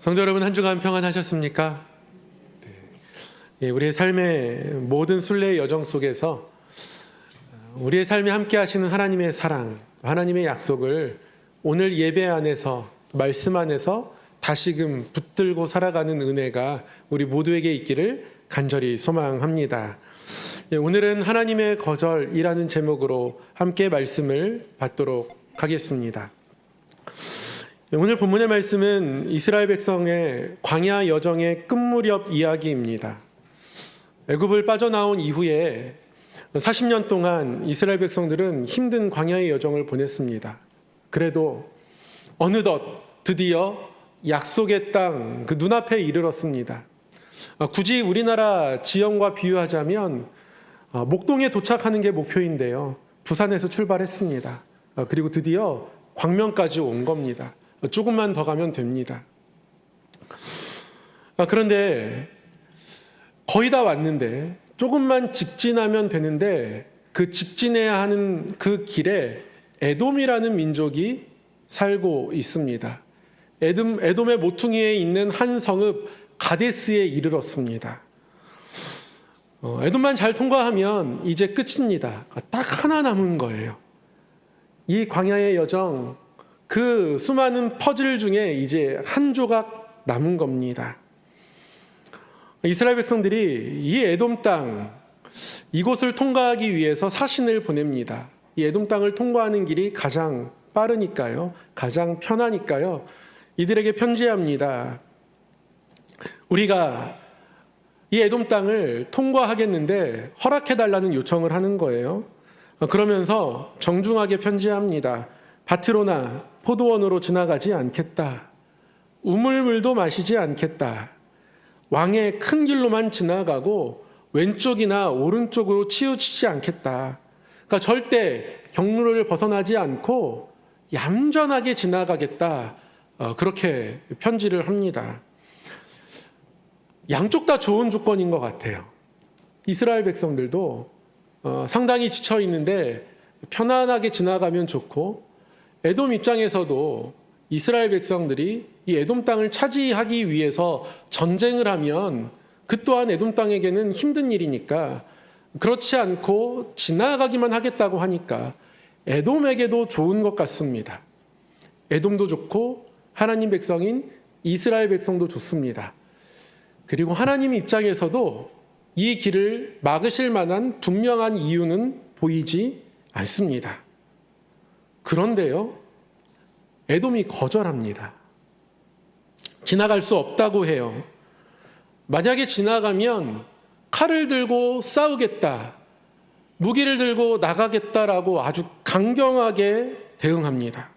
성도 여러분, 한 주간 평안하셨습니까? 우리의 삶의 모든 순례의 여정 속에서 우리의 삶에 함께 하시는 하나님의 사랑, 하나님의 약속을 오늘 예배 안에서, 말씀 안에서 다시금 붙들고 살아가는 은혜가 우리 모두에게 있기를 간절히 소망합니다. 오늘은 하나님의 거절이라는 제목으로 함께 말씀을 받도록 하겠습니다. 오늘 본문의 말씀은 이스라엘 백성의 광야 여정의 끝무렵 이야기입니다. 애굽을 빠져나온 이후에 40년 동안 이스라엘 백성들은 힘든 광야의 여정을 보냈습니다. 그래도 어느덧 드디어 약속의 땅 그 눈앞에 이르렀습니다. 굳이 우리나라 지형과 비유하자면 목동에 도착하는 게 목표인데요. 부산에서 출발했습니다. 그리고 드디어 광명까지 온 겁니다. 조금만 더 가면 됩니다. 그런데 거의 다 왔는데 조금만 직진하면 되는데 그 직진해야 하는 그 길에 에돔이라는 민족이 살고 있습니다. 에돔의 모퉁이에 있는 한 성읍 가데스에 이르렀습니다. 에돔만 잘 통과하면 이제 끝입니다. 딱 하나 남은 거예요. 이 광야의 여정, 그 수많은 퍼즐 중에 이제 한 조각 남은 겁니다. 이스라엘 백성들이 이 에돔 땅, 이곳을 통과하기 위해서 사신을 보냅니다. 이 에돔 땅을 통과하는 길이 가장 빠르니까요, 가장 편하니까요, 이들에게 편지합니다. 우리가 이 에돔 땅을 통과하겠는데 허락해달라는 요청을 하는 거예요. 그러면서 정중하게 편지합니다. 밭으로나 포도원으로 지나가지 않겠다. 우물물도 마시지 않겠다. 왕의 큰 길로만 지나가고 왼쪽이나 오른쪽으로 치우치지 않겠다. 그러니까 절대 경로를 벗어나지 않고 얌전하게 지나가겠다. 그렇게 편지를 합니다. 양쪽 다 좋은 조건인 것 같아요. 이스라엘 백성들도 상당히 지쳐 있는데 편안하게 지나가면 좋고, 에돔 입장에서도 이스라엘 백성들이 이 에돔 땅을 차지하기 위해서 전쟁을 하면 그 또한 에돔 땅에게는 힘든 일이니까 그렇지 않고 지나가기만 하겠다고 하니까 에돔에게도 좋은 것 같습니다. 에돔도 좋고 하나님 백성인 이스라엘 백성도 좋습니다. 그리고 하나님 입장에서도 이 길을 막으실 만한 분명한 이유는 보이지 않습니다. 그런데요, 에돔이 거절합니다. 지나갈 수 없다고 해요. 만약에 지나가면 칼을 들고 싸우겠다, 무기를 들고 나가겠다라고 아주 강경하게 대응합니다.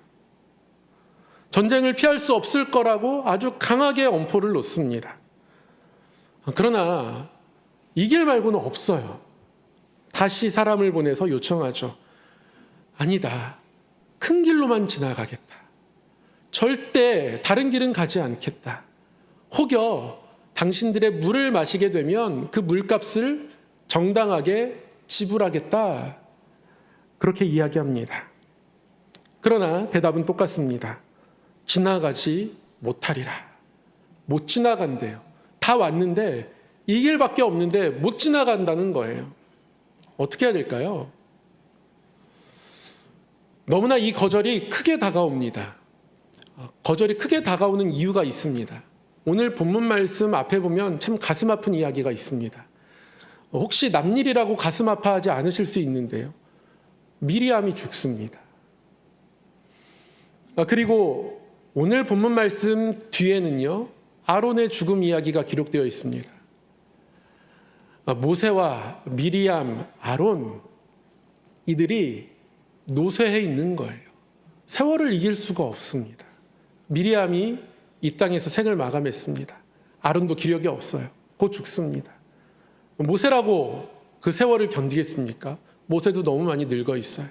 전쟁을 피할 수 없을 거라고 아주 강하게 엄포를 놓습니다. 그러나 이 길 말고는 없어요. 다시 사람을 보내서 요청하죠. 아니다. 큰 길로만 지나가겠다. 절대 다른 길은 가지 않겠다. 혹여 당신들의 물을 마시게 되면 그 물값을 정당하게 지불하겠다. 그렇게 이야기합니다. 그러나 대답은 똑같습니다. 지나가지 못하리라. 못 지나간대요. 다 왔는데 이 길밖에 없는데 못 지나간다는 거예요. 어떻게 해야 될까요? 너무나 이 거절이 크게 다가옵니다. 거절이 크게 다가오는 이유가 있습니다. 오늘 본문 말씀 앞에 보면 참 가슴 아픈 이야기가 있습니다. 혹시 남일이라고 가슴 아파하지 않으실 수 있는데요, 미리암이 죽습니다. 그리고 오늘 본문 말씀 뒤에는요, 아론의 죽음 이야기가 기록되어 있습니다. 모세와 미리암, 아론, 이들이 노쇠해 있는 거예요. 세월을 이길 수가 없습니다. 미리암이 이 땅에서 생을 마감했습니다. 아론도 기력이 없어요. 곧 죽습니다. 모세라고 그 세월을 견디겠습니까? 모세도 너무 많이 늙어 있어요.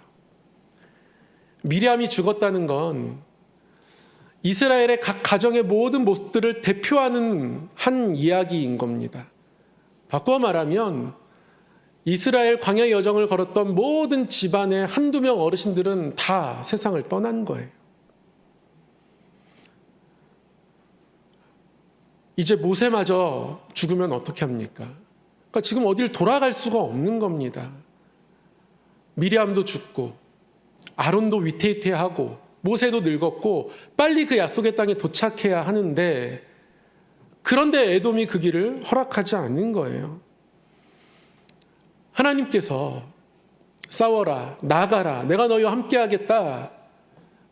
미리암이 죽었다는 건 이스라엘의 각 가정의 모든 모습들을 대표하는 한 이야기인 겁니다. 바꿔 말하면 이스라엘 광야 여정을 걸었던 모든 집안의 한두 명 어르신들은 다 세상을 떠난 거예요. 이제 모세마저 죽으면 어떻게 합니까? 그러니까 지금 어딜 돌아갈 수가 없는 겁니다. 미리암도 죽고 아론도 위태위태하고 모세도 늙었고 빨리 그 약속의 땅에 도착해야 하는데, 그런데 에돔이 그 길을 허락하지 않는 거예요. 하나님께서 싸워라, 나가라, 내가 너희와 함께하겠다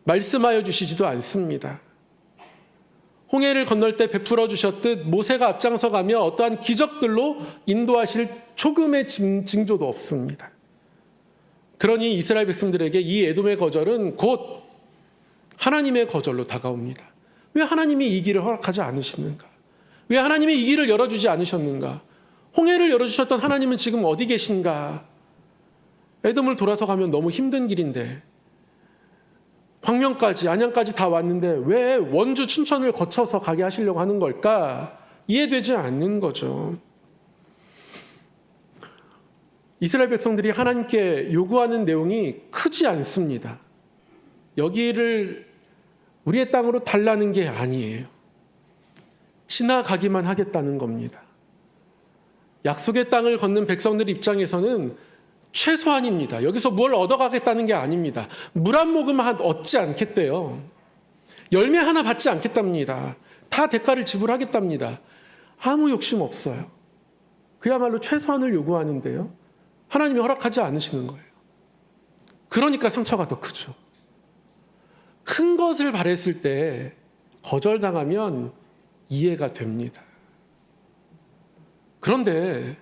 말씀하여 주시지도 않습니다. 홍해를 건널 때 베풀어 주셨듯 모세가 앞장서 가며 어떠한 기적들로 인도하실 조금의 징조도 없습니다. 그러니 이스라엘 백성들에게 이 에돔의 거절은 곧 하나님의 거절로 다가옵니다. 왜 하나님이 이 길을 허락하지 않으시는가? 왜 하나님이 이 길을 열어주지 않으셨는가? 홍해를 열어주셨던 하나님은 지금 어디 계신가? 에돔을 돌아서 가면 너무 힘든 길인데, 광명까지 안양까지 다 왔는데 왜 원주 춘천을 거쳐서 가게 하시려고 하는 걸까? 이해되지 않는 거죠. 이스라엘 백성들이 하나님께 요구하는 내용이 크지 않습니다. 여기를 우리의 땅으로 달라는 게 아니에요. 지나가기만 하겠다는 겁니다. 약속의 땅을 걷는 백성들 입장에서는 최소한입니다. 여기서 뭘 얻어가겠다는 게 아닙니다. 물 한 모금 얻지 않겠대요. 열매 하나 받지 않겠답니다. 다 대가를 지불하겠답니다. 아무 욕심 없어요. 그야말로 최소한을 요구하는데요, 하나님이 허락하지 않으시는 거예요. 그러니까 상처가 더 크죠. 큰 것을 바랬을 때 거절당하면 이해가 됩니다. 그런데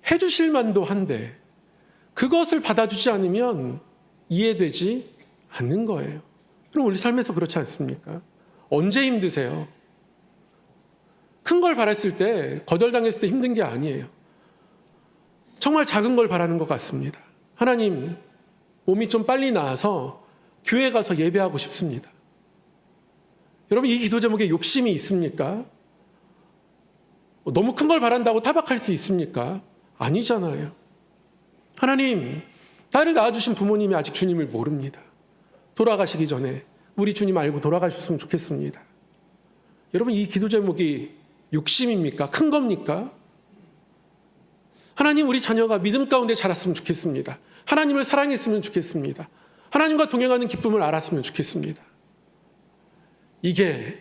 해주실 만도 한데 그것을 받아주지 않으면 이해되지 않는 거예요. 그럼 우리 삶에서 그렇지 않습니까? 언제 힘드세요? 큰 걸 바랬을 때, 거절당했을 때 힘든 게 아니에요. 정말 작은 걸 바라는 것 같습니다. 하나님, 몸이 좀 빨리 나아서 교회 가서 예배하고 싶습니다. 여러분, 이 기도 제목에 욕심이 있습니까? 너무 큰 걸 바란다고 타박할 수 있습니까? 아니잖아요. 하나님, 나를 낳아주신 부모님이 아직 주님을 모릅니다. 돌아가시기 전에 우리 주님 알고 돌아가셨으면 좋겠습니다. 여러분, 이 기도 제목이 욕심입니까? 큰 겁니까? 하나님, 우리 자녀가 믿음 가운데 자랐으면 좋겠습니다. 하나님을 사랑했으면 좋겠습니다. 하나님과 동행하는 기쁨을 알았으면 좋겠습니다. 이게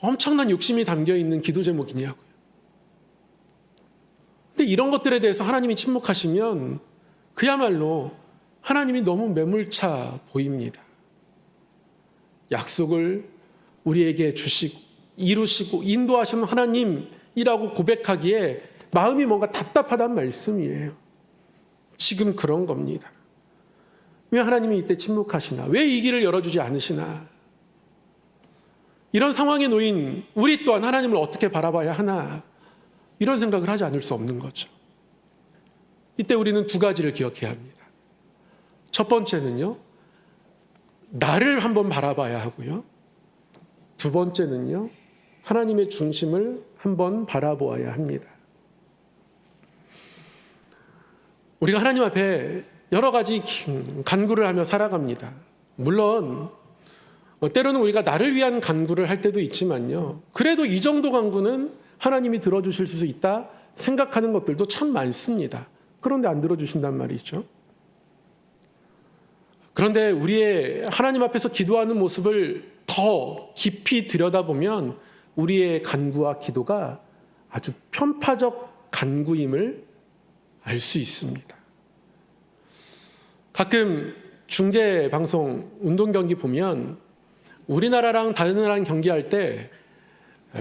엄청난 욕심이 담겨있는 기도 제목이냐고요. 근데 이런 것들에 대해서 하나님이 침묵하시면 그야말로 하나님이 너무 매몰차 보입니다. 약속을 우리에게 주시고 이루시고 인도하시는 하나님이라고 고백하기에 마음이 뭔가 답답하다는 말씀이에요. 지금 그런 겁니다. 왜 하나님이 이때 침묵하시나? 왜 이 길을 열어주지 않으시나? 이런 상황에 놓인 우리 또한 하나님을 어떻게 바라봐야 하나? 이런 생각을 하지 않을 수 없는 거죠. 이때 우리는 두 가지를 기억해야 합니다. 첫 번째는요, 나를 한번 바라봐야 하고요. 두 번째는요, 하나님의 중심을 한번 바라보아야 합니다. 우리가 하나님 앞에 여러 가지 간구를 하며 살아갑니다. 물론 때로는 우리가 나를 위한 간구를 할 때도 있지만요, 그래도 이 정도 간구는 하나님이 들어주실 수 있다 생각하는 것들도 참 많습니다. 그런데 안 들어주신단 말이죠. 그런데 우리의 하나님 앞에서 기도하는 모습을 더 깊이 들여다보면 우리의 간구와 기도가 아주 편파적 간구임을 알 수 있습니다. 가끔 중계방송 운동 경기 보면 우리나라랑 다른 나라랑 경기할 때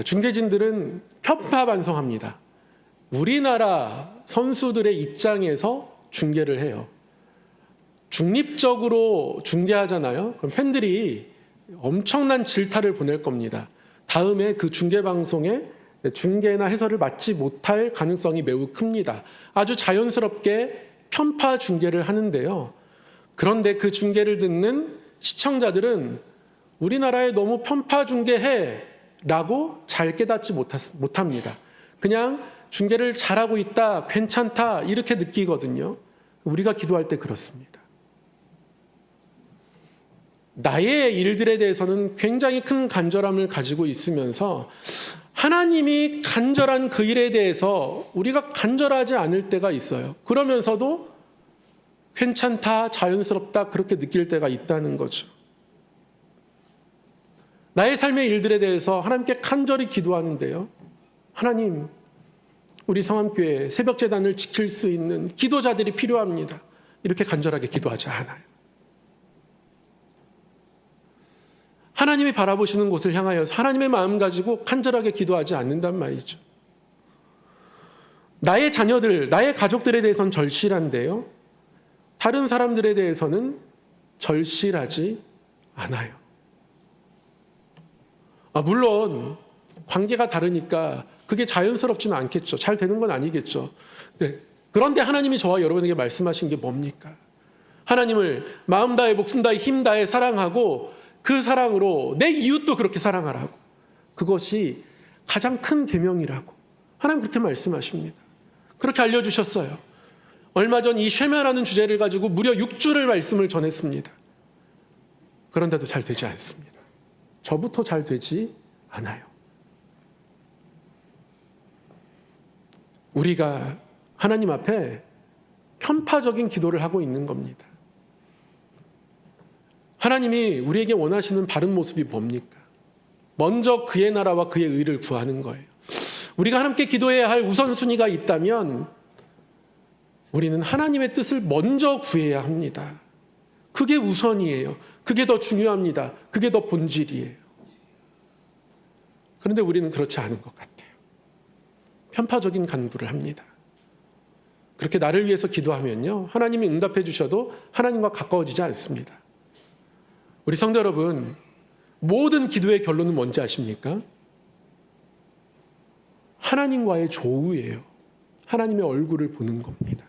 중계진들은 편파 반성합니다. 우리나라 선수들의 입장에서 중계를 해요. 중립적으로 중계하잖아요. 그럼 팬들이 엄청난 질타를 보낼 겁니다. 다음에 그 중계방송에 중계나 해설을 맡지 못할 가능성이 매우 큽니다. 아주 자연스럽게 편파 중계를 하는데요. 그런데 그 중계를 듣는 시청자들은 우리나라에 너무 편파 중계해 라고 잘 깨닫지 못합니다. 그냥 중계를 잘하고 있다, 괜찮다 이렇게 느끼거든요. 우리가 기도할 때 그렇습니다. 나의 일들에 대해서는 굉장히 큰 간절함을 가지고 있으면서 하나님이 간절한 그 일에 대해서 우리가 간절하지 않을 때가 있어요. 그러면서도 괜찮다, 자연스럽다 그렇게 느낄 때가 있다는 거죠. 나의 삶의 일들에 대해서 하나님께 간절히 기도하는데요. 하나님, 우리 성암교회 새벽재단을 지킬 수 있는 기도자들이 필요합니다. 이렇게 간절하게 기도하지 않아요. 하나님이 바라보시는 곳을 향하여서 하나님의 마음 가지고 간절하게 기도하지 않는단 말이죠. 나의 자녀들, 나의 가족들에 대해서는 절실한데요. 다른 사람들에 대해서는 절실하지 않아요. 물론 관계가 다르니까 그게 자연스럽지는 않겠죠. 잘 되는 건 아니겠죠. 네. 그런데 하나님이 저와 여러분에게 말씀하신 게 뭡니까? 하나님을 마음 다해 목숨 다해 힘 다해 사랑하고 그 사랑으로 내 이웃도 그렇게 사랑하라고. 그것이 가장 큰 계명이라고 하나님 그렇게 말씀하십니다. 그렇게 알려주셨어요. 얼마 전 이 쉐마라는 주제를 가지고 무려 6주를 말씀을 전했습니다. 그런데도 잘 되지 않습니다. 저부터 잘 되지 않아요. 우리가 하나님 앞에 편파적인 기도를 하고 있는 겁니다. 하나님이 우리에게 원하시는 바른 모습이 뭡니까? 먼저 그의 나라와 그의 의를 구하는 거예요. 우리가 함께 기도해야 할 우선순위가 있다면 우리는 하나님의 뜻을 먼저 구해야 합니다. 그게 우선이에요. 그게 더 중요합니다. 그게 더 본질이에요. 그런데 우리는 그렇지 않은 것 같아요. 편파적인 간구를 합니다. 그렇게 나를 위해서 기도하면요, 하나님이 응답해 주셔도 하나님과 가까워지지 않습니다. 우리 성도 여러분, 모든 기도의 결론은 뭔지 아십니까? 하나님과의 조우예요. 하나님의 얼굴을 보는 겁니다.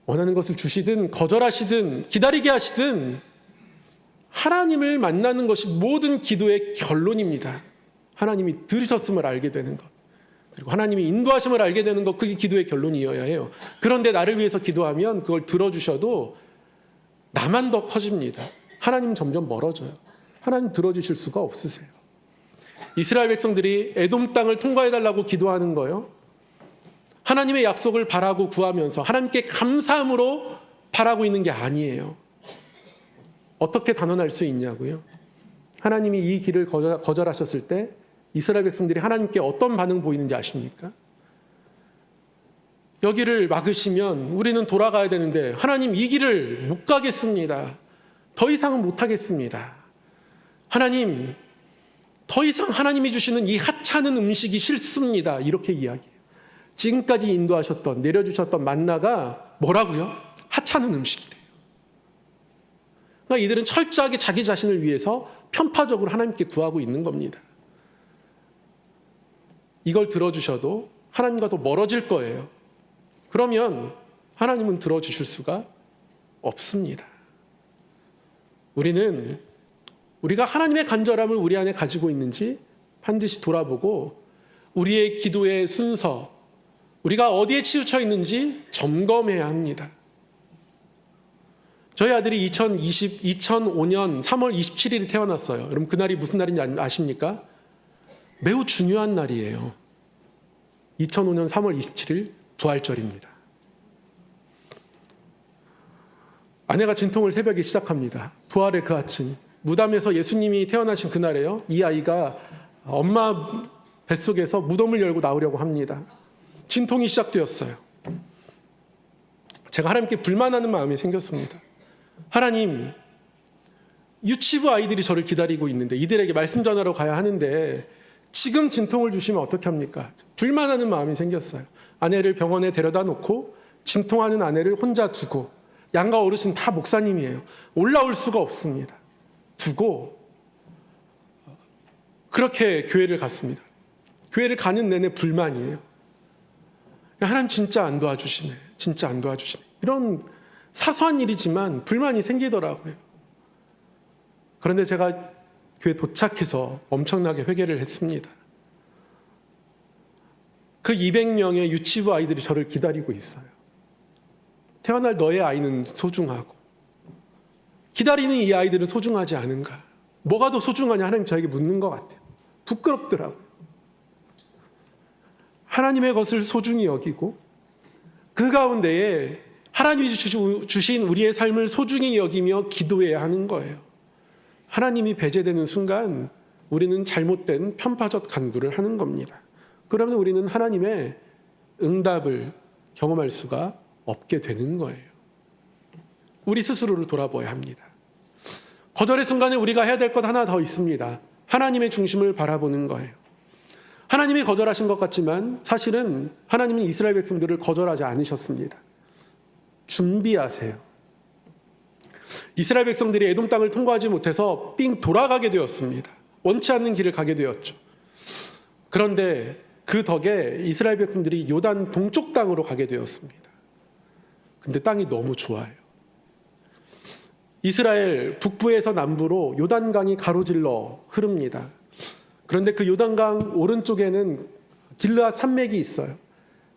원하는 것을 주시든 거절하시든 기다리게 하시든 하나님을 만나는 것이 모든 기도의 결론입니다. 하나님이 들으셨음을 알게 되는 것, 그리고 하나님이 인도하심을 알게 되는 것, 그게 기도의 결론이어야 해요. 그런데 나를 위해서 기도하면 그걸 들어주셔도 나만 더 커집니다. 하나님 점점 멀어져요. 하나님 들어주실 수가 없으세요. 이스라엘 백성들이 에돔 땅을 통과해달라고 기도하는 거요, 하나님의 약속을 바라고 구하면서 하나님께 감사함으로 바라고 있는 게 아니에요. 어떻게 단언할 수 있냐고요? 하나님이 이 길을 거절하셨을 때 이스라엘 백성들이 하나님께 어떤 반응 보이는지 아십니까? 여기를 막으시면 우리는 돌아가야 되는데 하나님 이 길을 못 가겠습니다. 더 이상은 못 하겠습니다. 하나님, 더 이상 하나님이 주시는 이 하찮은 음식이 싫습니다. 이렇게 이야기해요. 지금까지 인도하셨던, 내려주셨던 만나가 뭐라고요? 하찮은 음식이래요. 그러니까 이들은 철저하게 자기 자신을 위해서 편파적으로 하나님께 구하고 있는 겁니다. 이걸 들어주셔도 하나님과 더 멀어질 거예요. 그러면 하나님은 들어주실 수가 없습니다. 우리는 우리가 하나님의 간절함을 우리 안에 가지고 있는지 반드시 돌아보고 우리의 기도의 순서, 우리가 어디에 치우쳐 있는지 점검해야 합니다. 저희 아들이 2005년 3월 27일에 태어났어요. 여러분 그날이 무슨 날인지 아십니까? 매우 중요한 날이에요. 2005년 3월 27일 부활절입니다. 아내가 진통을 새벽에 시작합니다. 부활의 그 아침, 무덤에서 예수님이 태어나신 그날에요, 이 아이가 엄마 뱃속에서 무덤을 열고 나오려고 합니다. 진통이 시작되었어요. 제가 하나님께 불만하는 마음이 생겼습니다. 하나님, 유치부 아이들이 저를 기다리고 있는데 이들에게 말씀 전하러 가야 하는데 지금 진통을 주시면 어떻게 합니까? 불만하는 마음이 생겼어요. 아내를 병원에 데려다 놓고 진통하는 아내를 혼자 두고, 양가 어르신 다 목사님이에요. 올라올 수가 없습니다. 두고 그렇게 교회를 갔습니다. 교회를 가는 내내 불만이에요. 하나님 진짜 안 도와주시네. 진짜 안 도와주시네. 이런 사소한 일이지만 불만이 생기더라고요. 그런데 제가 교회 도착해서 엄청나게 회개를 했습니다. 그 200명의 유치부 아이들이 저를 기다리고 있어요. 태어날 너의 아이는 소중하고 기다리는 이 아이들은 소중하지 않은가? 뭐가 더 소중하냐? 하나님 저에게 묻는 것 같아요. 부끄럽더라고요. 하나님의 것을 소중히 여기고 그 가운데에 하나님이 주신 우리의 삶을 소중히 여기며 기도해야 하는 거예요. 하나님이 배제되는 순간 우리는 잘못된 편파적 간구를 하는 겁니다. 그러면 우리는 하나님의 응답을 경험할 수가 없게 되는 거예요. 우리 스스로를 돌아봐야 합니다. 거절의 순간에 우리가 해야 될 것 하나 더 있습니다. 하나님의 중심을 바라보는 거예요. 하나님이 거절하신 것 같지만 사실은 하나님은 이스라엘 백성들을 거절하지 않으셨습니다. 준비하세요. 이스라엘 백성들이 에돔 땅을 통과하지 못해서 삥 돌아가게 되었습니다. 원치 않는 길을 가게 되었죠. 그런데 그 덕에 이스라엘 백성들이 요단 동쪽 땅으로 가게 되었습니다. 근데 땅이 너무 좋아요. 이스라엘 북부에서 남부로 요단강이 가로질러 흐릅니다. 그런데 그 요단강 오른쪽에는 길르앗 산맥이 있어요.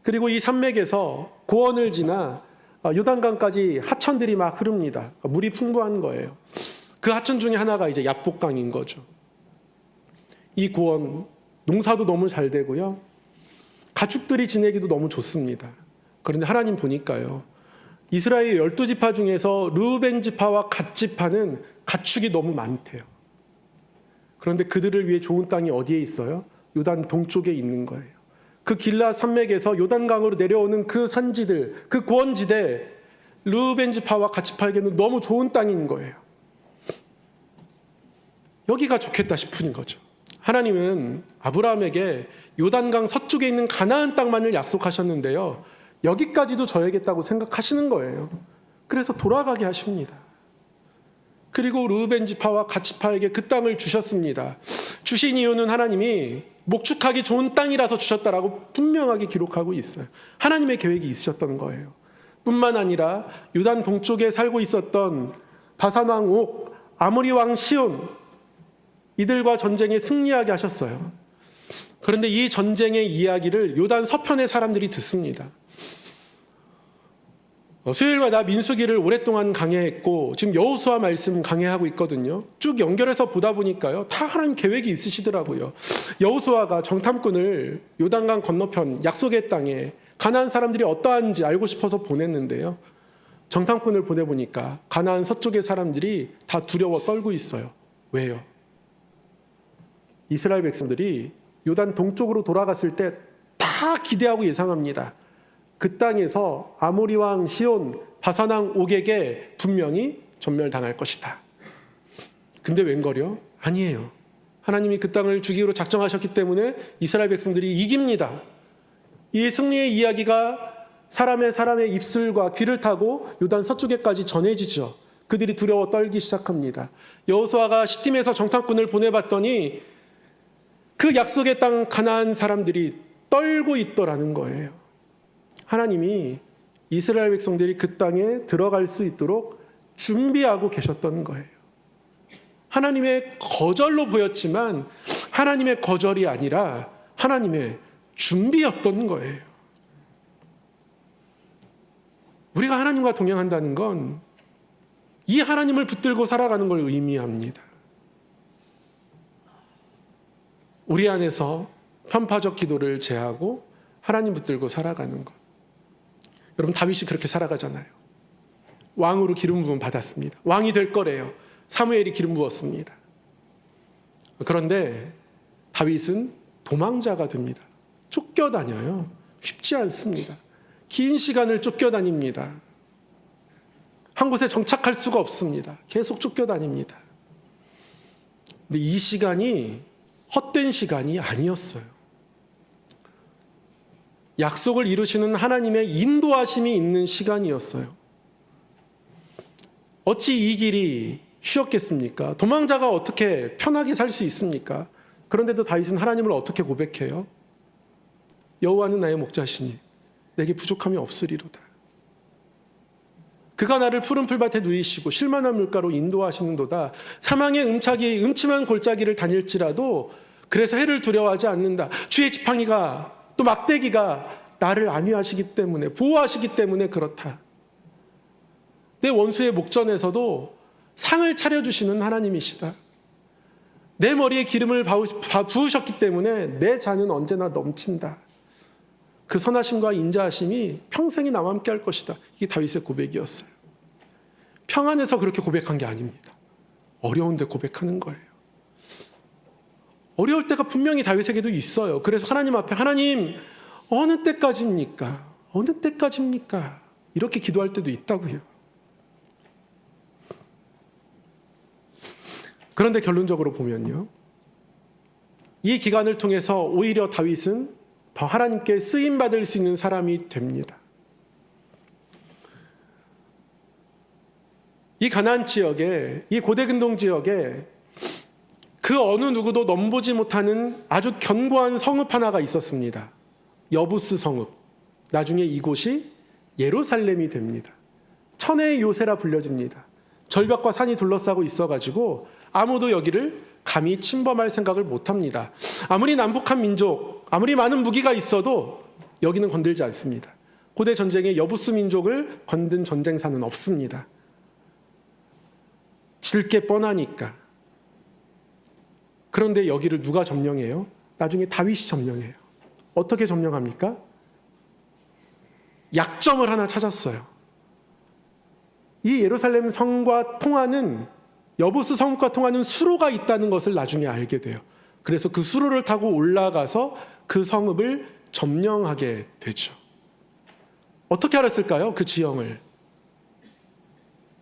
그리고 이 산맥에서 고원을 지나 요단강까지 하천들이 막 흐릅니다. 물이 풍부한 거예요. 그 하천 중에 하나가 이제 야복강인 거죠. 이 고원 농사도 너무 잘 되고요. 가축들이 지내기도 너무 좋습니다. 그런데 하나님 보니까요. 이스라엘 12지파 중에서 르우벤 지파와 갓 지파는 가축이 너무 많대요. 그런데 그들을 위해 좋은 땅이 어디에 있어요? 요단 동쪽에 있는 거예요. 그 길라 산맥에서 요단강으로 내려오는 그 산지들, 그 고원지대, 르우벤 지파와 갓 지파에게는 너무 좋은 땅인 거예요. 여기가 좋겠다 싶은 거죠. 하나님은 아브라함에게 요단강 서쪽에 있는 가나안 땅만을 약속하셨는데요. 여기까지도 줘야겠다고 생각하시는 거예요. 그래서 돌아가게 하십니다. 그리고 르우벤 지파와 갓 지파에게 그 땅을 주셨습니다. 주신 이유는 하나님이 목축하기 좋은 땅이라서 주셨다라고 분명하게 기록하고 있어요. 하나님의 계획이 있으셨던 거예요. 뿐만 아니라 요단 동쪽에 살고 있었던 바산 왕 옥, 아모리 왕 시온 이들과 전쟁에 승리하게 하셨어요. 그런데 이 전쟁의 이야기를 요단 서편의 사람들이 듣습니다. 수요일마다 민수기를 오랫동안 강해했고 지금 여호수아 말씀 강해하고 있거든요. 쭉 연결해서 보다 보니까요. 다 하나님 계획이 있으시더라고요. 여호수아가 정탐꾼을 요단강 건너편 약속의 땅에 가나안 사람들이 어떠한지 알고 싶어서 보냈는데요. 정탐꾼을 보내보니까 가나안 서쪽의 사람들이 다 두려워 떨고 있어요. 왜요? 이스라엘 백성들이 요단 동쪽으로 돌아갔을 때 다 기대하고 예상합니다. 그 땅에서 아모리 왕 시온, 바산 왕 옥에게 분명히 전멸당할 것이다. 근데 웬걸요? 아니에요. 하나님이 그 땅을 주기로 작정하셨기 때문에 이스라엘 백성들이 이깁니다. 이 승리의 이야기가 사람의 입술과 귀를 타고 요단 서쪽에까지 전해지죠. 그들이 두려워 떨기 시작합니다. 여호수아가 시팀에서 정탐꾼을 보내봤더니 그 약속의 땅 가나안 사람들이 떨고 있더라는 거예요. 하나님이 이스라엘 백성들이 그 땅에 들어갈 수 있도록 준비하고 계셨던 거예요. 하나님의 거절로 보였지만 하나님의 거절이 아니라 하나님의 준비였던 거예요. 우리가 하나님과 동행한다는 건 이 하나님을 붙들고 살아가는 걸 의미합니다. 우리 안에서 편파적 기도를 제하고 하나님 붙들고 살아가는 것. 여러분 다윗이 그렇게 살아가잖아요. 왕으로 기름 부음 받았습니다. 왕이 될 거래요. 사무엘이 기름 부었습니다. 그런데 다윗은 도망자가 됩니다. 쫓겨다녀요. 쉽지 않습니다. 긴 시간을 쫓겨다닙니다. 한 곳에 정착할 수가 없습니다. 계속 쫓겨다닙니다. 근데 이 시간이 헛된 시간이 아니었어요. 약속을 이루시는 하나님의 인도하심이 있는 시간이었어요. 어찌 이 길이 쉬웠겠습니까? 도망자가 어떻게 편하게 살 수 있습니까? 그런데도 다윗은 하나님을 어떻게 고백해요? 여호와는 나의 목자시니 내게 부족함이 없으리로다. 그가 나를 푸른 풀밭에 누이시고 실만한 물가로 인도하시는도다. 사망의 음침한 골짜기를 다닐지라도 그래서 해를 두려워하지 않는다. 주의 지팡이가 또 막대기가 나를 안위하시기 때문에 보호하시기 때문에 그렇다. 내 원수의 목전에서도 상을 차려주시는 하나님이시다. 내 머리에 기름을 부으셨기 때문에 내 잔은 언제나 넘친다. 그 선하심과 인자하심이 평생이 나와 함께 할 것이다. 이게 다윗의 고백이었어요. 평안해서 그렇게 고백한 게 아닙니다. 어려운데 고백하는 거예요. 어려울 때가 분명히 다윗에게도 있어요. 그래서 하나님 앞에 하나님 어느 때까지입니까? 어느 때까지입니까? 이렇게 기도할 때도 있다고요. 그런데 결론적으로 보면요, 이 기간을 통해서 오히려 다윗은 더 하나님께 쓰임받을 수 있는 사람이 됩니다. 이 가나안 지역에, 이 고대근동 지역에 그 어느 누구도 넘보지 못하는 아주 견고한 성읍 하나가 있었습니다. 여부스 성읍. 나중에 이곳이 예루살렘이 됩니다. 천혜의 요새라 불려집니다. 절벽과 산이 둘러싸고 있어가지고 아무도 여기를 감히 침범할 생각을 못합니다. 아무리 남북한 민족, 아무리 많은 무기가 있어도 여기는 건들지 않습니다. 고대 전쟁에 여부스 민족을 건든 전쟁사는 없습니다. 질 게 뻔하니까. 그런데 여기를 누가 점령해요? 나중에 다윗이 점령해요. 어떻게 점령합니까? 약점을 하나 찾았어요. 이 예루살렘 성과 통하는, 여부스 성읍과 통하는 수로가 있다는 것을 나중에 알게 돼요. 그래서 그 수로를 타고 올라가서 그 성읍을 점령하게 되죠. 어떻게 알았을까요? 그 지형을.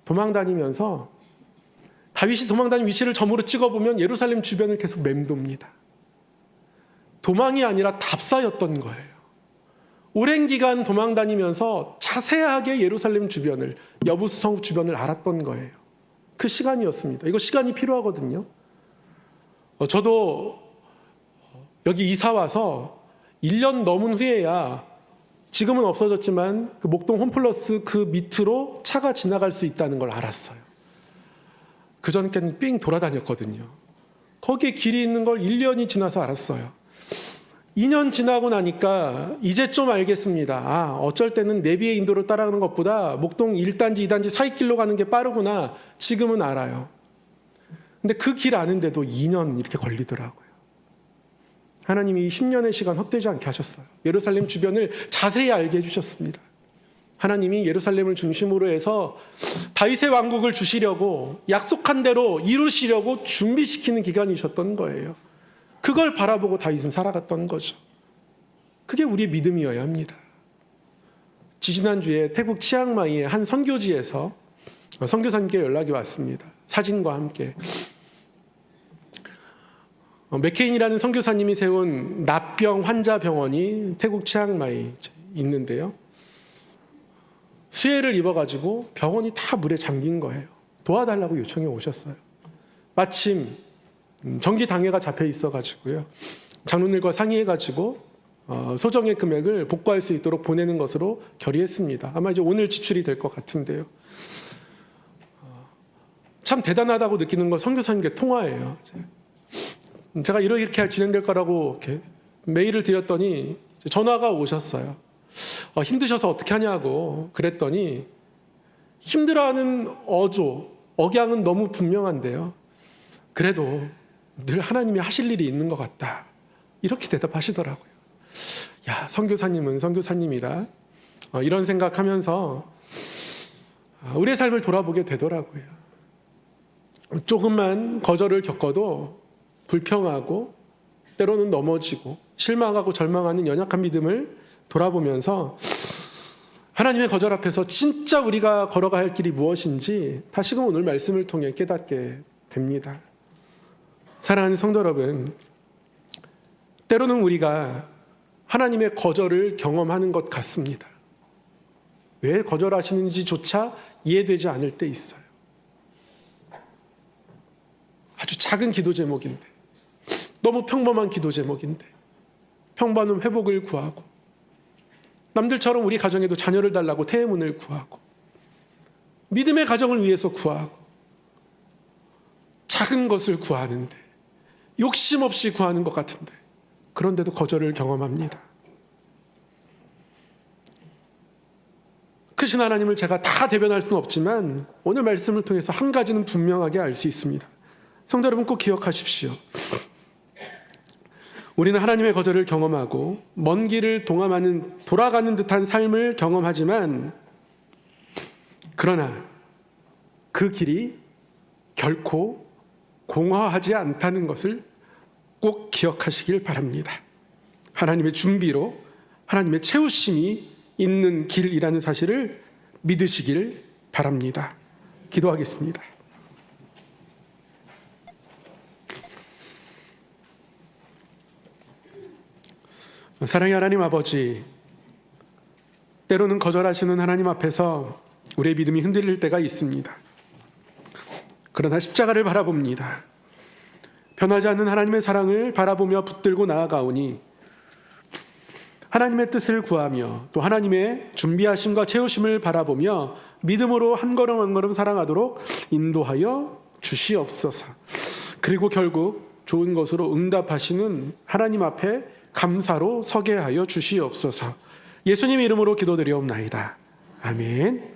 도망다니면서, 다윗이 도망다닌 위치를 점으로 찍어보면 예루살렘 주변을 계속 맴돕니다. 도망이 아니라 답사였던 거예요. 오랜 기간 도망다니면서 자세하게 예루살렘 주변을, 여부스 성읍 주변을 알았던 거예요. 그 시간이었습니다. 이거 시간이 필요하거든요. 저도 여기 이사 와서 1년 넘은 후에야, 지금은 없어졌지만 그 목동 홈플러스 그 밑으로 차가 지나갈 수 있다는 걸 알았어요. 그전까지는 삥 돌아다녔거든요. 거기에 길이 있는 걸 1년이 지나서 알았어요. 2년 지나고 나니까 이제 좀 알겠습니다. 아, 어쩔 때는 내비의 인도를 따라가는 것보다 목동 1단지, 2단지 사이길로 가는 게 빠르구나. 지금은 알아요. 근데 그 길 아는데도 2년 이렇게 걸리더라고요. 하나님이 10년의 시간 헛되지 않게 하셨어요. 예루살렘 주변을 자세히 알게 해주셨습니다. 하나님이 예루살렘을 중심으로 해서 다윗의 왕국을 주시려고, 약속한 대로 이루시려고 준비시키는 기간이셨던 거예요. 그걸 바라보고 다윗은 살아갔던 거죠. 그게 우리의 믿음이어야 합니다. 지지난주에 태국 치앙마이의 한 선교지에서 선교사님께 연락이 왔습니다. 사진과 함께. 맥케인이라는 선교사님이 세운 납병 환자 병원이 태국 치앙마이에 있는데요. 수해를 입어가지고 병원이 다 물에 잠긴 거예요. 도와달라고 요청해 오셨어요. 마침 전기 당해가 잡혀 있어가지고요. 장로님과 상의해가지고 소정의 금액을 복구할 수 있도록 보내는 것으로 결의했습니다. 아마 이제 오늘 지출이 될 것 같은데요. 참 대단하다고 느끼는 건 선교사님께 통화예요. 제가 이렇게 진행될 거라고 이렇게 메일을 드렸더니 전화가 오셨어요. 힘드셔서 어떻게 하냐고 그랬더니, 힘들어하는 억양은 너무 분명한데요. 그래도 늘 하나님이 하실 일이 있는 것 같다. 이렇게 대답하시더라고요. 야, 선교사님은 선교사님이다. 이런 생각하면서 우리의 삶을 돌아보게 되더라고요. 조금만 거절을 겪어도 불평하고 때로는 넘어지고 실망하고 절망하는 연약한 믿음을 돌아보면서 하나님의 거절 앞에서 진짜 우리가 걸어가야 할 길이 무엇인지 다시금 오늘 말씀을 통해 깨닫게 됩니다. 사랑하는 성도 여러분, 때로는 우리가 하나님의 거절을 경험하는 것 같습니다. 왜 거절하시는지조차 이해되지 않을 때 있어요. 아주 작은 기도 제목인데, 너무 평범한 기도 제목인데, 평범한 회복을 구하고, 남들처럼 우리 가정에도 자녀를 달라고 태문을 구하고, 믿음의 가정을 위해서 구하고, 작은 것을 구하는데, 욕심 없이 구하는 것 같은데, 그런데도 거절을 경험합니다. 크신 하나님을 제가 다 대변할 수는 없지만 오늘 말씀을 통해서 한 가지는 분명하게 알 수 있습니다. 성도 여러분 꼭 기억하십시오. 우리는 하나님의 거절을 경험하고 먼 길을 돌아가는 듯한 삶을 경험하지만 그러나 그 길이 결코 공허하지 않다는 것을 꼭 기억하시길 바랍니다. 하나님의 준비로 하나님의 채우심이 있는 길이라는 사실을 믿으시길 바랍니다. 기도하겠습니다. 사랑의 하나님 아버지, 때로는 거절하시는 하나님 앞에서 우리의 믿음이 흔들릴 때가 있습니다. 그러나 십자가를 바라봅니다. 변하지 않는 하나님의 사랑을 바라보며 붙들고 나아가오니 하나님의 뜻을 구하며 또 하나님의 준비하심과 채우심을 바라보며 믿음으로 한 걸음 한 걸음 살아가도록 인도하여 주시옵소서. 그리고 결국 좋은 것으로 응답하시는 하나님 앞에 감사로 서게 하여 주시옵소서. 예수님 이름으로 기도드리옵나이다. 아멘.